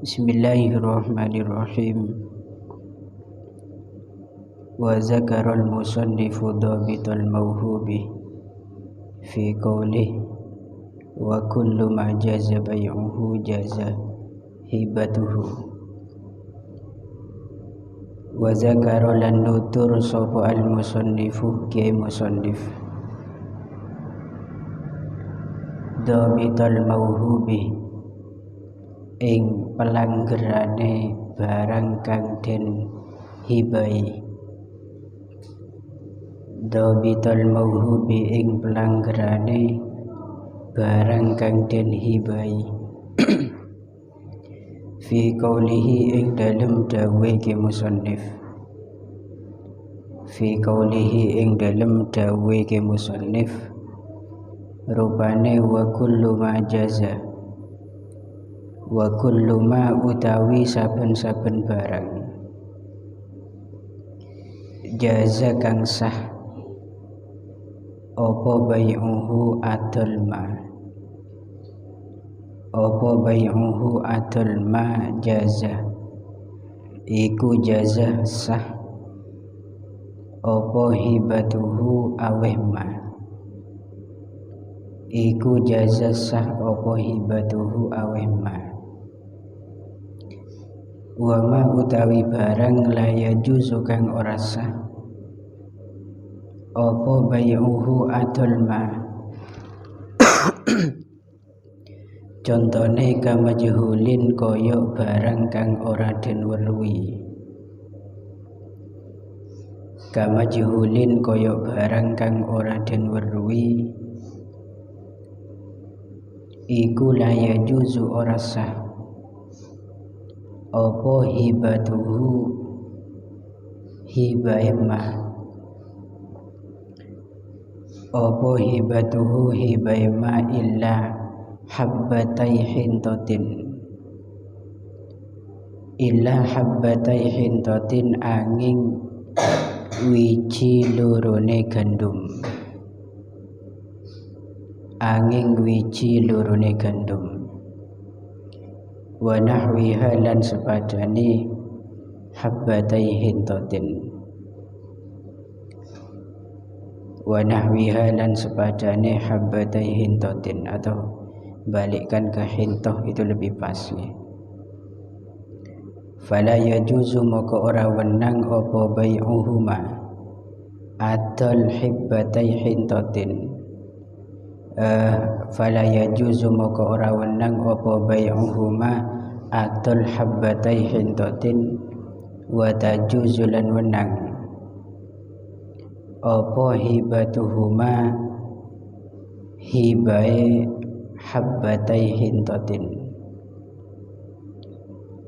Bismillahirrahmanirrahim. Wa zakarul musannifu dhabital mawhubi fi qawlihi wa kullu ma jaza bay'uhu jaza hibatuhu. Wa zakara lan nutur sapa al musannifu ki musannif dhabital mawhubi ing pelanggerane barang kang den hibai. Dhabital mawhubi ing pelanggerane barang kang den hibai. Fi qawlihi ing dalem dawe ke musannif. Fi qawlihi ing dalem dawe ke musannif rupane wa kullu ma jaza, wa kullu ma utawi saben-saben barang jaza kang sah apa bay'uhu adol ma, apa bay'uhu adol ma jaza iku jaza sah apa hibatuhu aweh ma iku jaza sah apa hibatuhu aweh ma. Wa ma utawi barang la yajuzu kang ora sah apa bay'uhu adol ma contone kamajhulin koyok barang kang ora den weruhi. Kamajhulin koyok barang kang ora den weruhi iku la yajuzu ora sah apa hibatuhu hibae ma, apa hibatuhu hibae ma illa habbatai hintatin, illa habbatai hintatin angin wiji lorone gandum, angin wiji lorone gandum. Wa nahwiha lan sepadane habbatai hintatin, wa nahwiha lan sepadane habbatai hintatin, atau balikkan ke hintoh itu lebih pas ya. Fala yajuzu maka ora wenang apa bay'uhuma adol hibbatai hintatin. Fala yajuzu maka ora wenang apa bay'uhuma adol habbatai hintatin wa tajuzu lan wenang apa hibatuhuma hibae habbatai hintatin,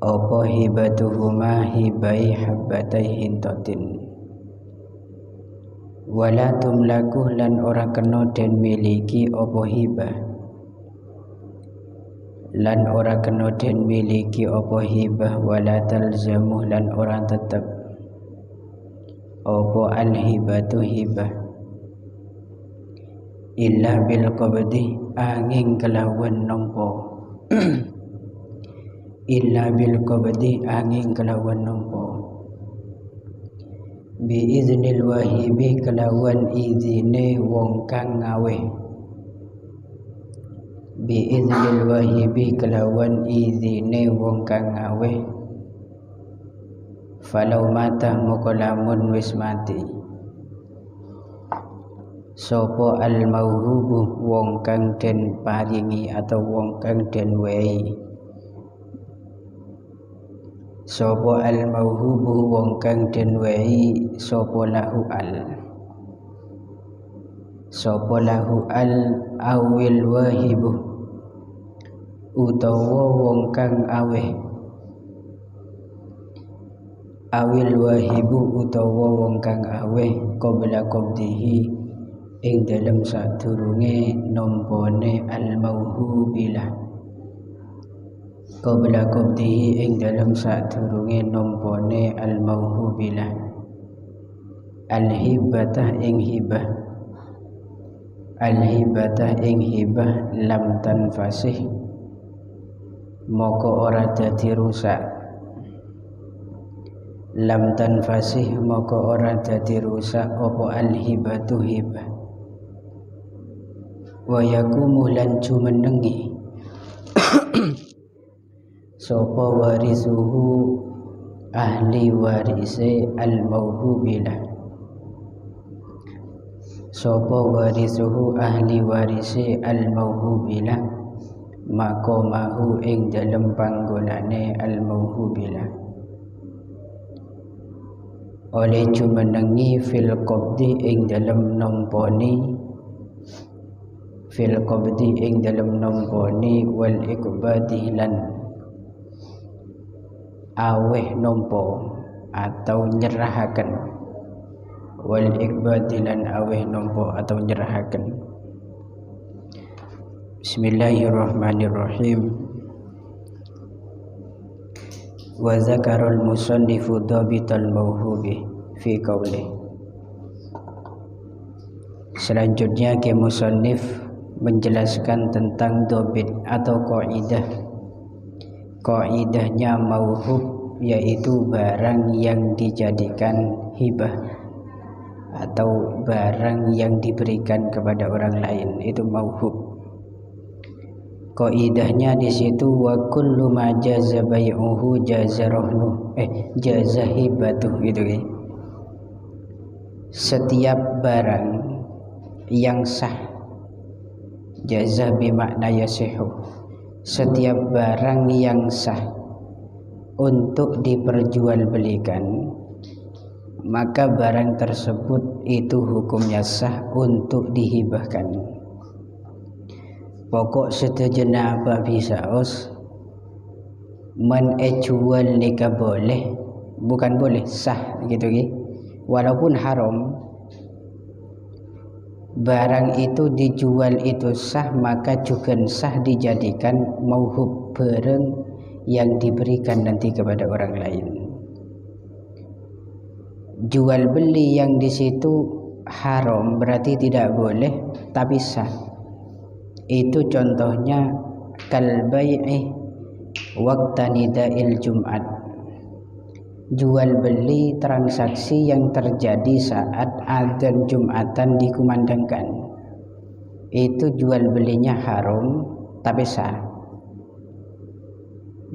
apa hibatuhuma hibai habbatai hintatin. Wala tumlaku lan ora kena den miliki apa hibah, lan ora kena den miliki apa hibah. Wala talzamu lan ora tetep apa al hibatu hibah illa bil qabdi angin kelawan nompo illa bil qabdi angin kelawan nompo bi iznil wahibi kelawan izine wong kang ngaweh, bi iznil wahibi kelawan izine wong kang ngaweh. Falau mata moko lamun wis mati sapa al mauhubu wong kang den paringi atau wong kang den wehi, sapa al mauhubu wong kang den wehi sapa lahu al awil wahibu utawa wong kang aweh, awil wahibu utawa wong kang aweh qabla qabdihi ing dalem sadurunge nombone al mauhubilah, qabla qabdihi ing dalem sadurunge nombone al mauhubilah al hibatah ing hibah, al hibatah ing hibah lam tanfasih moko ora dadi rusak. Lam tanfasih moko ora dadi rusak opo al-hibatu hibah. Wa yakumu lan jumenengi sapa warisuhu ahli warise al-mauhubilah. Sapa warisuhu ahli warise al-mauhubilah maqamahu ing dalem panggonane al-mauhubilah. Oleh jumenengi fil qabdi ing dalem nampani, fil qabdi ing dalem nampani wal ikbadi lan aweh nompo atau nyerahaken, wal ikbadi lan aweh nompo atau nyerahaken. Bismillahirrahmanirrahim. Wa zakarul musannifu dhabital mauhubi fi qaulih. Selanjutnya ke musannif menjelaskan tentang dhabit atau kaidahnya mauhub, yaitu barang yang dijadikan hibah atau barang yang diberikan kepada orang lain, itu mauhub. Kaidahnya di situ wa kullu ma jaza bai'uhu jaza rahnu jaza hibatuh, gitu ya. Setiap barang yang sah, jaza bimakna yasihu, setiap barang yang sah untuk diperjualbelikan, maka barang tersebut itu hukumnya sah untuk dihibahkan. Pokok setujunya apa bisa jual nikah boleh, bukan boleh, sah gitu ya. Walaupun haram, barang itu dijual itu sah, maka juga sah dijadikan mauhub, barang yang diberikan nanti kepada orang lain. Jual beli yang di situ haram berarti tidak boleh, tapi sah. Itu contohnya kal bai'i waqta nida'il Jum'at. Jual beli transaksi yang terjadi saat adzan Jum'atan dikumandangkan. Itu jual belinya haram tapi sah.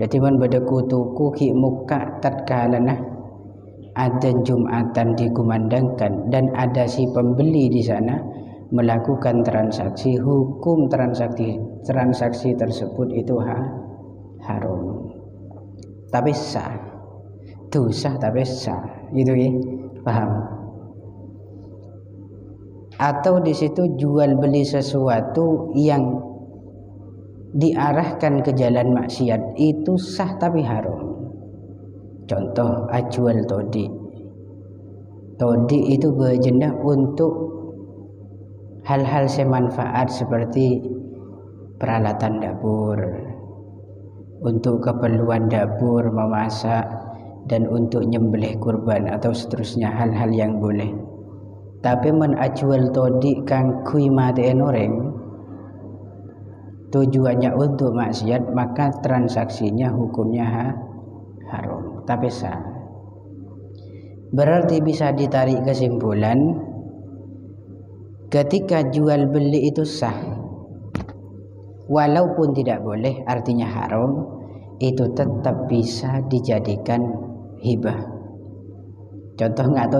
Jadi man beda kutuku ki muka tatkala adzan Jum'atan dikumandangkan dan ada si pembeli di sana melakukan transaksi, hukum transaksi tersebut itu haram tapi sah, dosa tapi sah, gitu ya, paham? Atau di situ jual beli sesuatu yang diarahkan ke jalan maksiat, itu sah tapi haram. Contoh ajual todi itu berjenah untuk hal-hal semanfaat seperti peralatan dapur, untuk keperluan dapur, memasak, dan untuk nyembelih kurban atau seterusnya, hal-hal yang boleh. Tapi menajual todi kang kui mate enoreng, tujuannya untuk maksiat, maka transaksinya hukumnya haram tapi sah. Berarti bisa ditarik kesimpulan, ketika jual beli itu sah, walaupun tidak boleh, artinya haram, itu tetap bisa dijadikan hibah. Contoh nggak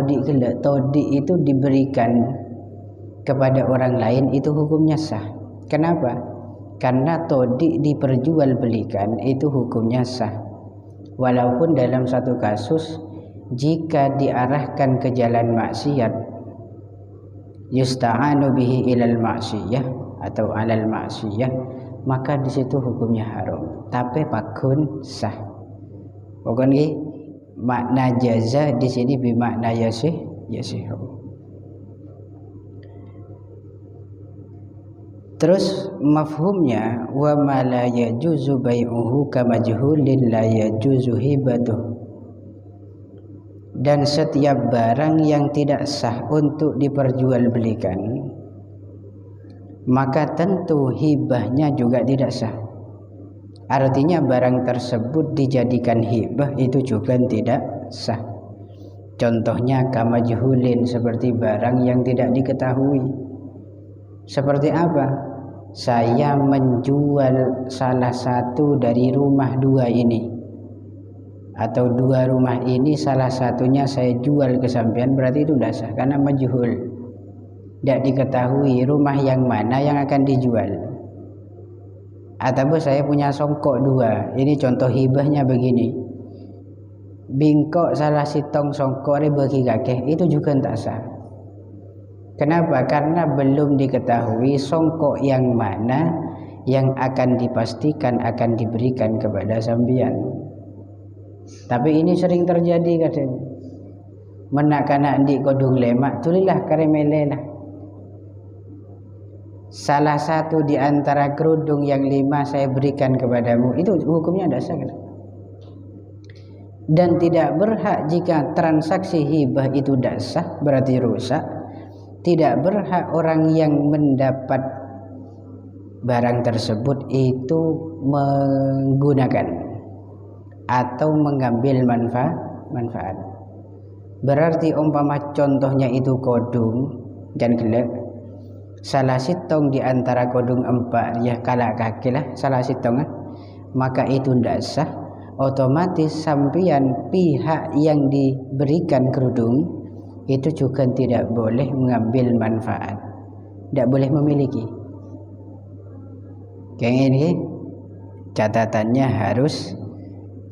todi itu diberikan kepada orang lain, itu hukumnya sah. Kenapa? Karena todi diperjualbelikan, itu hukumnya sah. Walaupun dalam satu kasus jika diarahkan ke jalan maksiat, yusta'anu bihi ilal ma'siyah atau alal ma'siyah, maka di situ hukumnya haram tapi pakun sah. Pokoknya makna jaza di sini bimakna yasihu. Terus mafhumnya wa ma la yajuzu bai'uhu kamajhulin la yajuzu hibatuh. Dan setiap barang yang tidak sah untuk diperjualbelikan, maka tentu hibahnya juga tidak sah. Artinya barang tersebut dijadikan hibah itu juga tidak sah. Contohnya kamajhulin, seperti barang yang tidak diketahui. Seperti apa? Saya menjual salah satu dari rumah dua ini, atau dua rumah ini salah satunya saya jual ke sampean, berarti itu tidak sah karena majhul, tidak diketahui rumah yang mana yang akan dijual. Atau saya punya songkok dua, ini contoh hibahnya begini, bingkok salah sitong songkok bagi kakek, itu juga tidak sah. Kenapa? Karena belum diketahui songkok yang mana yang akan dipastikan akan diberikan kepada sambian. Tapi ini sering terjadi kadang. Menak-kanak di kodung lemak, tulilah karemele lah. Salah satu di antara kerudung yang 5 saya berikan kepadamu, itu hukumnya tidak sah. Dan tidak berhak jika transaksi hibah itu tidak sah, berarti rusak. Tidak berhak orang yang mendapat barang tersebut itu menggunakan atau mengambil manfaat. Berarti umpama contohnya itu kodung dan gelap, salah sitong di antara kodung 4 ya kalak kaki lah salah sitong, maka itu tidak sah. Otomatis sampian pihak yang diberikan kerudung itu juga tidak boleh mengambil manfaat, tidak boleh memiliki. Kayak ini catatannya harus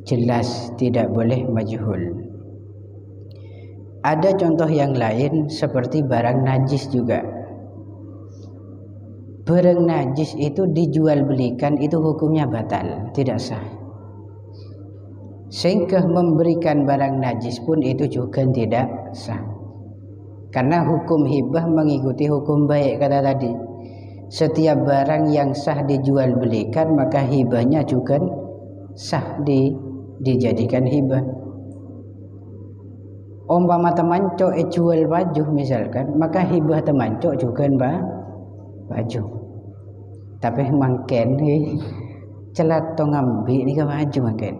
jelas, tidak boleh majhul. Ada contoh yang lain seperti barang najis juga. Barang najis itu dijual belikan, itu hukumnya batal, tidak sah. Sehingga memberikan barang najis pun itu juga tidak sah. Karena hukum hibah mengikuti hukum baik kata tadi. Setiap barang yang sah dijual belikan maka hibahnya juga sah dijadikan hibah. Umpama temanco jual baju misalkan, maka hibah temanco juga baju. Tapi mangken celat tong ambil ni ke baju mangken.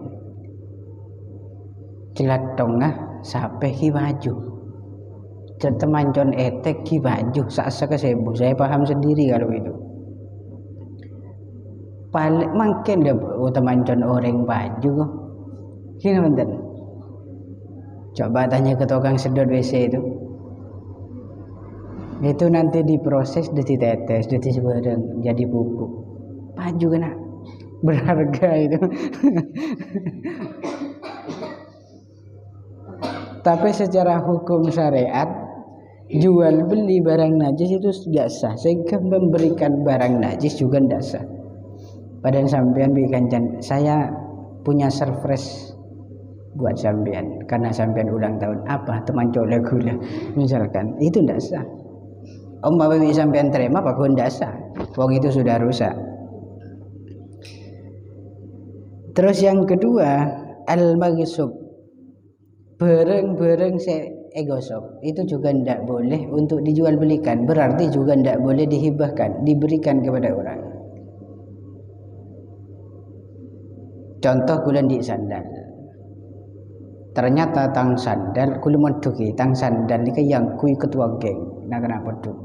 Celat tongah sampai ki baju. Temancon etek ki baju saksa kesebu. Saya paham sendiri kalau itu. Paling mungkin dia temancon orang baju kok. Gini benten. Coba tanya ke tukang sedot WC itu. Itu nanti diproses, ditetes, sebarang jadi pupuk. Baju kena berharga itu. Tapi secara hukum syariat jual beli barang najis itu tidak sah, sehingga memberikan barang najis juga tidak sah. Padahal sampean berikan, saya punya surprise buat sampean karena sampean ulang tahun, apa teman colek gula misalkan, itu tidak sah. Umpama sampean terima apa pun tidak sah, wong itu sudah rusak. Terus yang kedua, al-maghsub, barang-barang egosop itu juga tidak boleh untuk dijual belikan, berarti juga tidak boleh dihibahkan, diberikan kepada orang. Contoh kulen di sandal, ternyata tang sandal kulen moduki tang sandal ini yang kui ketua geng, nah kenapa tuh?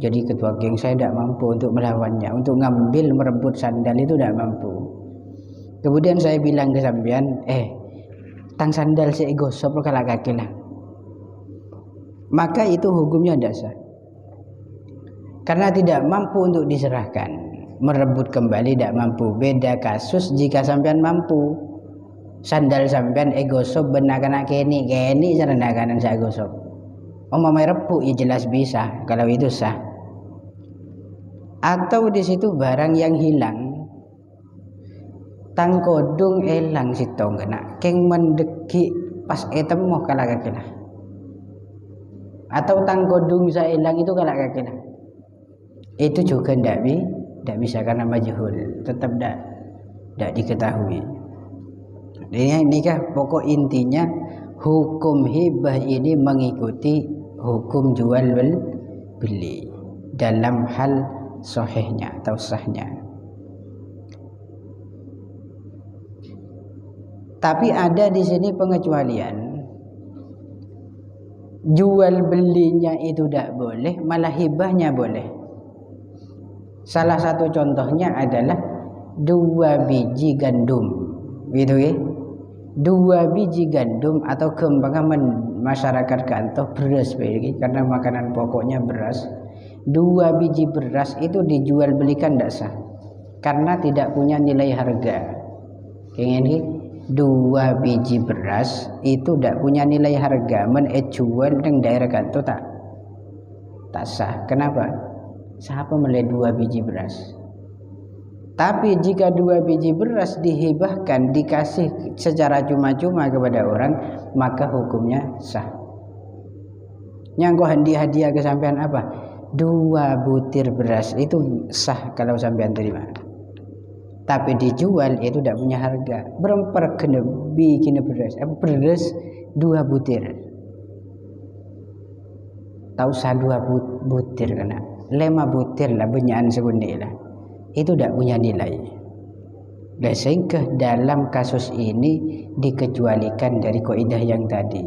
Jadi ketua geng saya tidak mampu untuk melawannya, untuk ngambil merebut sandal itu tidak mampu. Kemudian saya bilang ke sampean, tang sandal si egosop kalau kaki lah. Maka itu hukumnya tidak sah. Karena tidak mampu untuk diserahkan, merebut kembali tidak mampu. Beda kasus jika sampean mampu. Sandal sampean egosop benar-benar keni sarana kanan saya egosop. Mamai repuk ya jelas bisa, kalau itu sah. Atau di situ barang yang hilang. Tang kodung elang sitong kena keng mendeki pas etemu kalah kakilah. Atau tang kodung bisa hilang itu kalah kakilah. Itu juga tidak bisa karena majhul, tetap tidak diketahui. Ini kah pokok intinya hukum hibah ini mengikuti hukum jual beli dalam hal sahihnya atau sahnya. Tapi ada di sini pengecualian. Jual belinya itu tidak boleh, malah hibahnya boleh. Salah satu contohnya adalah 2 biji gandum, gitu ya. 2 biji gandum atau kembangan masyarakat kantor beras, karena makanan pokoknya beras. 2 biji beras itu dijual belikan tidak sah, karena tidak punya nilai harga. Ini 2 biji beras itu tidak punya nilai harga, jual dengan daerah kantor tak sah. Kenapa? Siapa mulai 2 biji beras? Tapi jika 2 biji beras dihibahkan, dikasih secara cuma-cuma kepada orang, maka hukumnya sah. Nyangko hadiah ke sampean apa? 2 butir beras itu sah kalau sampean terima. Tapi dijual itu tidak punya harga. Berempat kena bikin beras. Beras 2 butir. Tak usah 2 butir kena. 5 butir lah benyaan segundi lah. Itu tidak punya nilai. Dan sehingga dalam kasus ini dikecualikan dari kaidah yang tadi.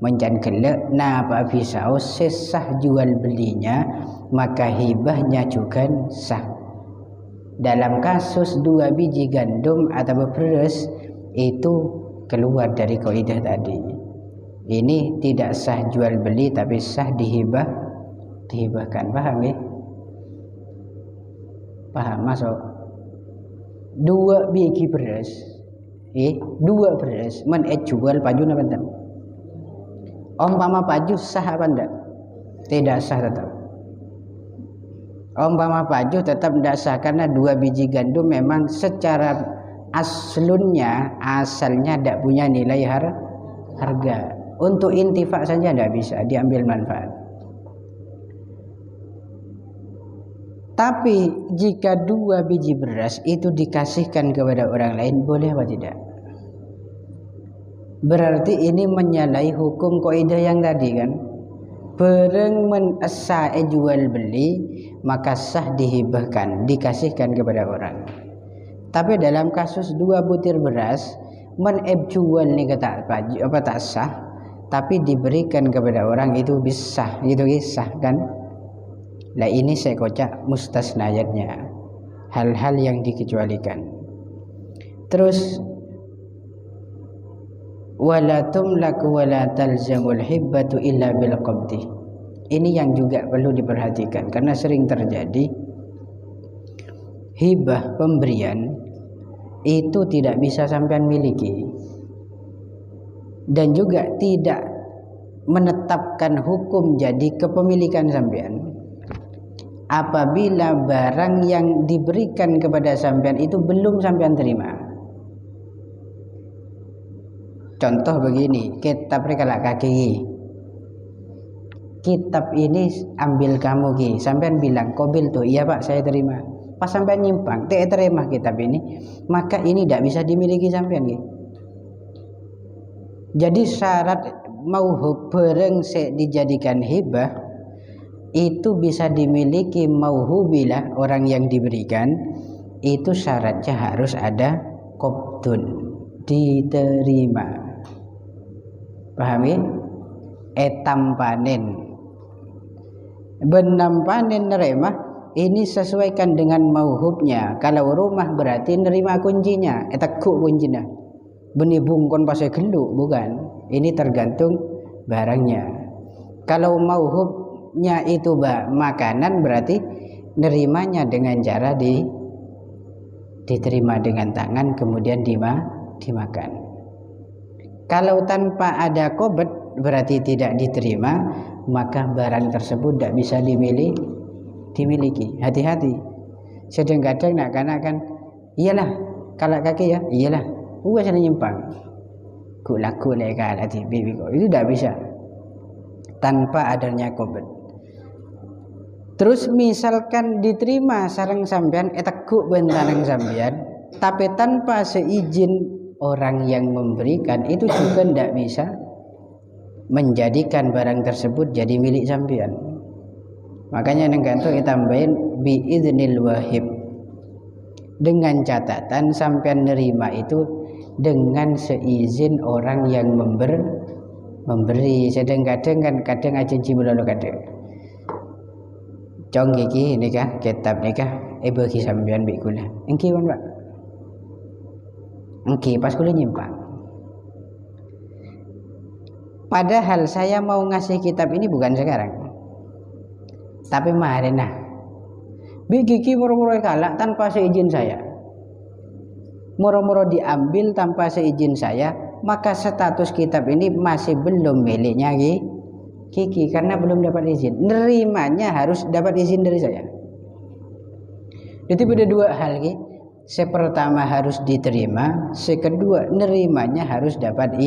Menjan kelak napa bisa sesah jual belinya, maka hibahnya juga sah. Dalam kasus 2 biji gandum atau beras itu keluar dari kaidah tadi. Ini tidak sah jual beli tapi sah dihibahkan. Paham ya? Paham masuk? 2 biji beras, 2 beras jual paju apa enggak? Umpama paju sah apa enggak? Tidak sah tetap. Umpama paju tetap tidak sah karena 2 biji gandum memang secara asalnya tidak punya nilai harga. Untuk intifak saja tidak bisa diambil manfaat. Tapi jika 2 biji beras itu dikasihkan kepada orang lain, boleh apa tidak? Berarti ini menyalahi hukum kaidah yang tadi kan? Bareng menesa jual beli, maka sah dihibahkan, dikasihkan kepada orang. Tapi dalam kasus 2 butir beras jual ni kata apa tak sah, tapi diberikan kepada orang itu bisa, gitu sah kan? Nah ini saya kocak mustasnayatnya, hal-hal yang dikecualikan. Terus wala tumlaku wala talzamul hibbatu illa bil qabdi. Ini yang juga perlu diperhatikan karena sering terjadi hibah pemberian itu tidak bisa sampean miliki dan juga tidak menetapkan hukum jadi kepemilikan sampean apabila barang yang diberikan kepada sampean itu belum sampean terima. Contoh begini, kitab rekalak kaki, kitab ini ambil kamu ki, sampean bilang kobil tuh, iya pak saya terima. Pas sampean nyimpang, terima kitab ini, maka ini tidak bisa dimiliki sampean ki. Jadi syarat mauhub bareng dijadikan hibah itu bisa dimiliki mauhubilah orang yang diberikan, itu syaratnya harus ada qabdun, diterima. Pahami? Etam panen, benam panen nerima, ini sesuaikan dengan mauhubnya. Kalau rumah berarti nerima kuncinya, etakku kuncinya. Benih bungkon pasai geluk, bukan. Ini tergantung barangnya. Kalau mauhubnya itu makanan, berarti nerimanya dengan cara diterima dengan tangan kemudian dimakan. Kalau tanpa ada qobd berarti tidak diterima, maka barang tersebut tidak bisa dimiliki. Hati-hati. Sedang-kadang nak kan iyalah kalau kaki ya, iyalah gua sana nyimpang. Ku laku legal hati bibi kok. Itu tidak bisa tanpa adanya qobd. Terus misalkan diterima sareng sampean etakku bentanang sampean, tapi tanpa seizin orang yang memberikan, itu juga tidak bisa menjadikan barang tersebut jadi milik sampean. Makanya nengkanto ditambahin biiznil wahib, dengan catatan sampean nerima itu dengan seizin orang yang memberi. Sedang kadang aja cibulolo kadang cong gigi nikah kitab nikah bagi sampean mbek kula engki wan Pak engki pas kula nyimpang. Padahal saya mau ngasih kitab ini bukan sekarang, tapi kemarin nah Gigi moro-moro kalak tanpa seizin saya, moro-moro diambil tanpa seizin saya, maka status kitab ini masih belum miliknya Kiki karena belum dapat izin. Nerimanya harus dapat izin dari saya. Jadi ada dua hal Ki. Pertama harus diterima, kedua nerimanya harus dapat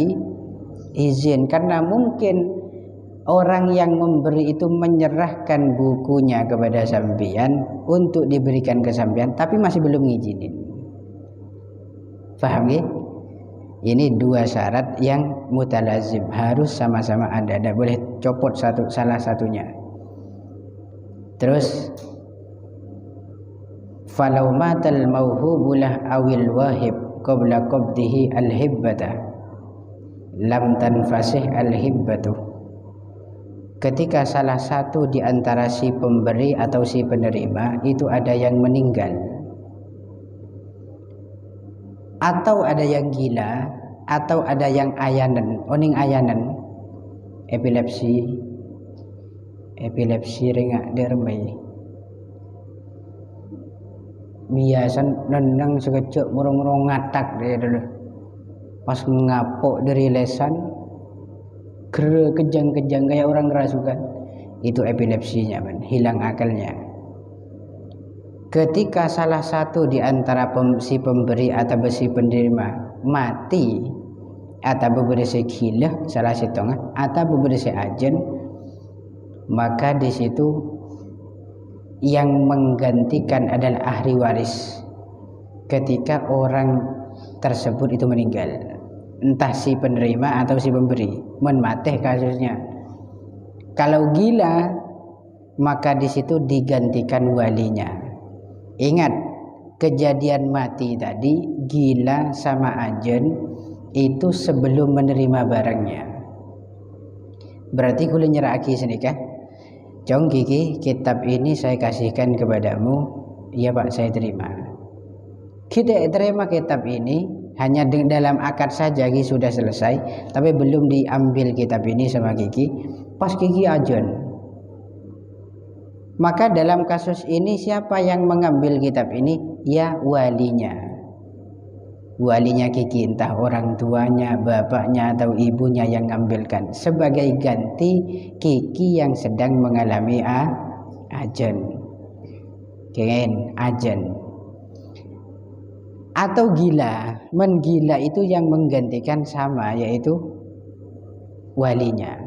izin. Karena mungkin orang yang memberi itu menyerahkan bukunya kepada sampean untuk diberikan ke sampean, tapi masih belum ngizinin. Paham Ki? Ini dua syarat yang mutalazim, harus sama-sama ada, tidak boleh copot salah satunya. Terus falau matal mauhubulah awil wahib qabla qabdihi al-hibbata lam tanfasih al-hibbatu. Ketika salah satu di antara si pemberi atau si penerima itu ada yang meninggal, atau ada yang gila, atau ada yang ayanan, oning ayanan, epilepsi ringak dermai, biasa neneng sekecuk murung-murung ngatak dia dulu, pas ngapok dari lesan, kejang-kejang kayak orang kerasukan, itu epilepsinya hilang akalnya. Ketika salah satu di antara si pemberi atau si penerima mati atau beberapa gila salah satu atau beberapa ajen, maka di situ yang menggantikan adalah ahli waris ketika orang tersebut itu meninggal, entah si penerima atau si pemberi, menmateh kasusnya. Kalau gila maka di situ digantikan walinya. Ingat, kejadian mati tadi gila sama ajen itu sebelum menerima barangnya. Berarti kula nyerahake senikah. Jong Kiki, kitab ini saya kasihkan kepadamu. Iya Pak, saya terima. Kita terima kitab ini hanya dalam akad saja Kiki sudah selesai, tapi belum diambil kitab ini sama Kiki. Pas Kiki ajen. Maka dalam kasus ini siapa yang mengambil kitab ini? Ya walinya. Walinya Kiki, entah orang tuanya, bapaknya atau ibunya yang mengambilkan sebagai ganti Kiki yang sedang mengalami ajen. Ajen. Atau gila, menggila itu yang menggantikan sama yaitu walinya.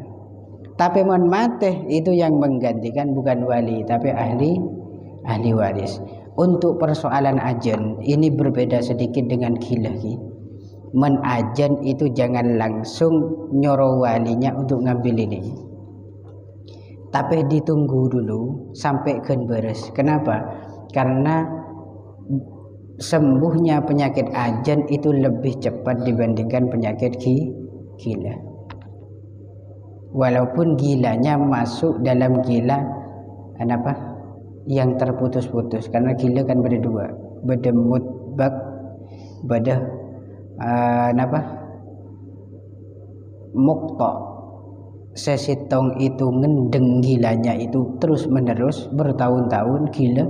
Tapi menmateh itu yang menggantikan bukan wali tapi ahli waris. Untuk persoalan ajen ini berbeda sedikit dengan gila. Menajen itu jangan langsung nyoro walinya untuk ngambil ini, tapi ditunggu dulu sampai kan beres. Kenapa? Karena sembuhnya penyakit ajen itu lebih cepat dibandingkan penyakit gila. Walaupun gilanya masuk dalam gila yang terputus-putus, karena gila kan beda dua, beda mutbak, beda mukta. Sesitong itu ngendeng gilanya itu terus menerus bertahun-tahun gila,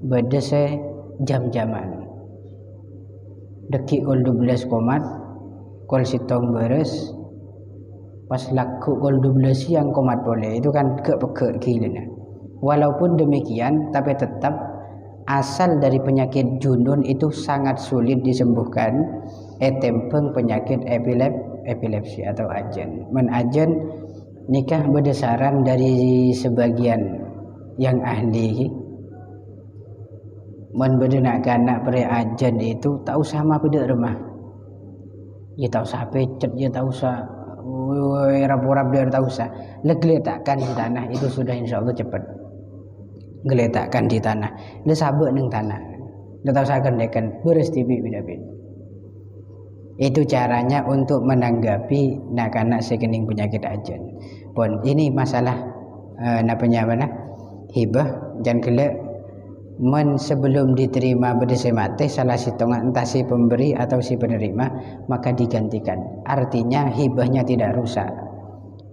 beda se jam-jaman. Dekik kol 12 komat, kol sitong beres. Pas laku kol 12 siang komat boleh, itu kan ke gila. Walaupun demikian tapi tetap asal dari penyakit junun itu sangat sulit disembuhkan. Tempeng penyakit epilepsi atau ajen. Menajen nikah berdasarkan dari sebagian yang ahli. Menbedenak anak peri ajen itu tak usah sama pada rumah. Ya tak usah pecet, ya tak usah rap-rap dia tak usah. Legletakkan di tanah itu sudah insya Allah cepat. Geletakkan di tanah. Le sabuk neng tanah. Le tak usah kendekan beres tibi bidapin. Itu caranya untuk menanggapi nak sekening penyakit ajan. Pun ini masalah hibah dan kelak sebelum diterima berdese mate salah sitongan entah si pemberi atau si penerima maka digantikan. Artinya hibahnya tidak rusak,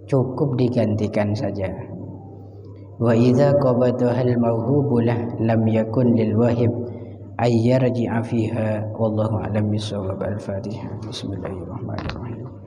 cukup digantikan saja. Wa idza qabadaha al-mawhubulah lam yakun lil wahib ay yarji'a fiha wallahu a'lam bissawab. Al-Fatihah. Bismillahirrahmanirrahim.